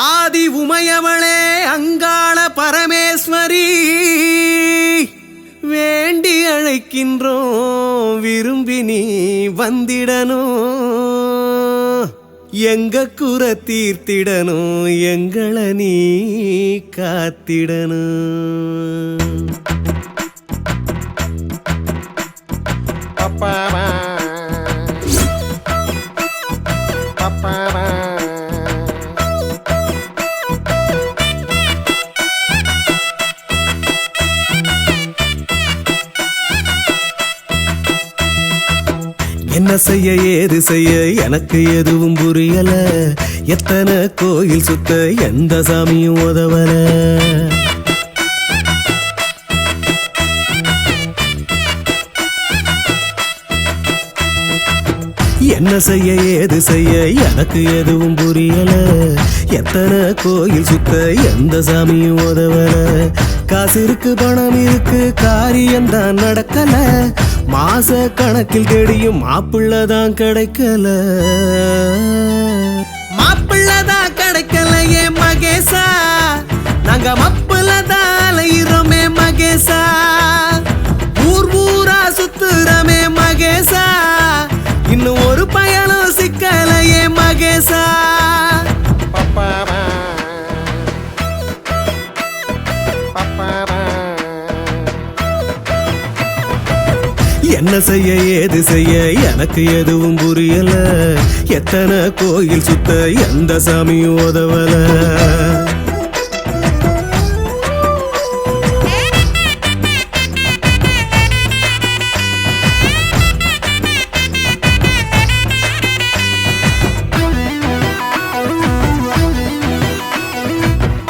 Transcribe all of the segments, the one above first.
ஆதி உமையவளே அங்காள பரமேஸ்வரி வேண்டி அழைக்கின்றோம் விரும்பி நீ வந்திடணும் எங்க குற தீர்த்திடணும் எங்களை நீ காத்திடணும் பப்பாமா பப்பாமா என்ன செய்ய ஏது செய்ய எனக்கு எதுவும் புரியல எத்தனை கோயில் சுத்த எந்த சாமியும் உதவல என்ன செய்ய ஏது செய்ய எனக்கு எதுவும் புரியல எத்தனை கோயில் சுத்த எந்த சாமியும் உதவல காசு இருக்கு பணம் இருக்கு காரியம் தான் நடக்கல மாச கணக்கில் தேடியும் மாப்பிள்ளதான் கிடைக்கல மாப்பிள்ளதான் கிடைக்கல ஏ மகேசா நாங்க மப்பிள்ளதான் அலையிறோமே மகேசா ஊர் ஊரா சுத்துறமே மகேசா இன்னும் ஒரு பயணம் சிக்கலையே மகேசா பப்பாமா பப்பாமா என்ன செய்ய ஏது செய்ய எனக்கு எதுவும் புரியல எத்தனை கோயில் சுத்த எந்த சாமியும் உதவல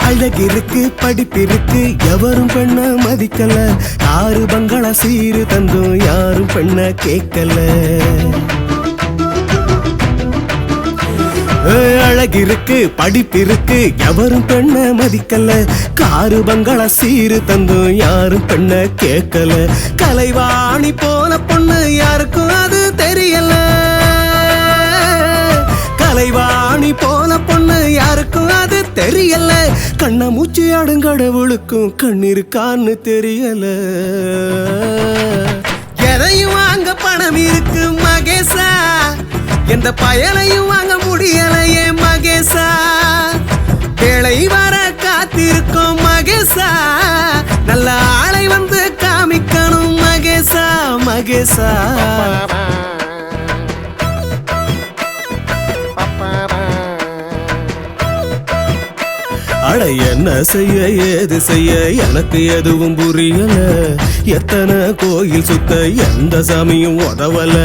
அழகிருக்கு படிப்பிருக்கு எவரும் பெண்ண மதிக்கல யாரு பங்களா சீரு தந்தும் யாரும் பெண்ண கேட்கல அழகிருக்கு படிப்பிருக்கு எவரும் பெண்ண மதிக்கல காரு பங்களா சீரு தந்தும் யாரும் பெண்ண கேட்கல கலைவாணி போன பொண்ணு யாருக்கும் அது தெரியல கலைவாணி போன பொண்ணு யாருக்கும் அது தெரியல கண்ண மூச்சு ஆடுங்கடவுளுக்கும் கண்ணிருக்கான்னு தெரியல எதையும் வாங்க பணம் இருக்கு மகேசா எந்த பயனையும் வாங்க முடியலையே மகேசா வேலை வர காத்திருக்கும் மகேசா நல்ல ஆளை வந்து காமிக்கணும் மகேசா மகேசா அட என்ன செய்ய ஏது செய்ய எனக்கு எதுவும் புரியல எத்தனை கோயில் சுத்த எந்த சாமியும் உதவல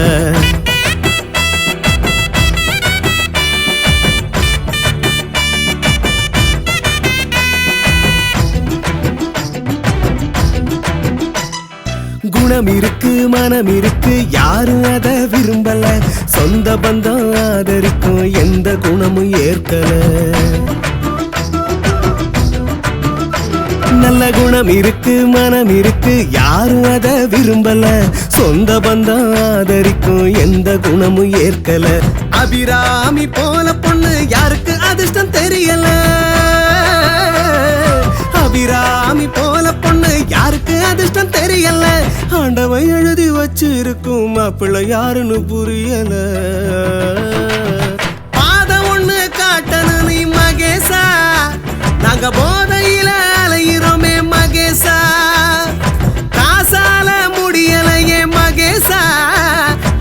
குணம் இருக்கு மனம் இருக்கு யாரும் அத விரும்பல சொந்த பந்தம் ஆதரிக்கும் எந்த குணமும் ஏற்கல நல்ல குணம் இருக்கு மனம் இருக்கு யாரும் அத விரும்பல சொந்த பந்தம் ஆதரிக்கும் எந்த குணமும் ஏற்கல அபிராமி போல பொண்ணு யாருக்கு அதிர்ஷ்டம் தெரியல அபிராமி போல பொண்ணு யாருக்கு அதிர்ஷ்டம் தெரியல ஆண்டவன் எழுதி வச்சு இருக்கும் மாப்பிள்ளை யாருன்னு புரியல பாத ஒண்ணு காட்டணும் நீ மகேசா நாங்க போதையில அலையிறோமே மகேசா காசால முடியலையே மகேசா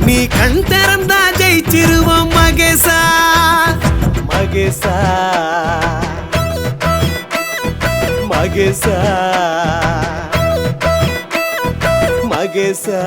நீ கண் திறந்தா ஜெயிச்சிருவோம் மகேசா மகேசா மகேசா மகேசா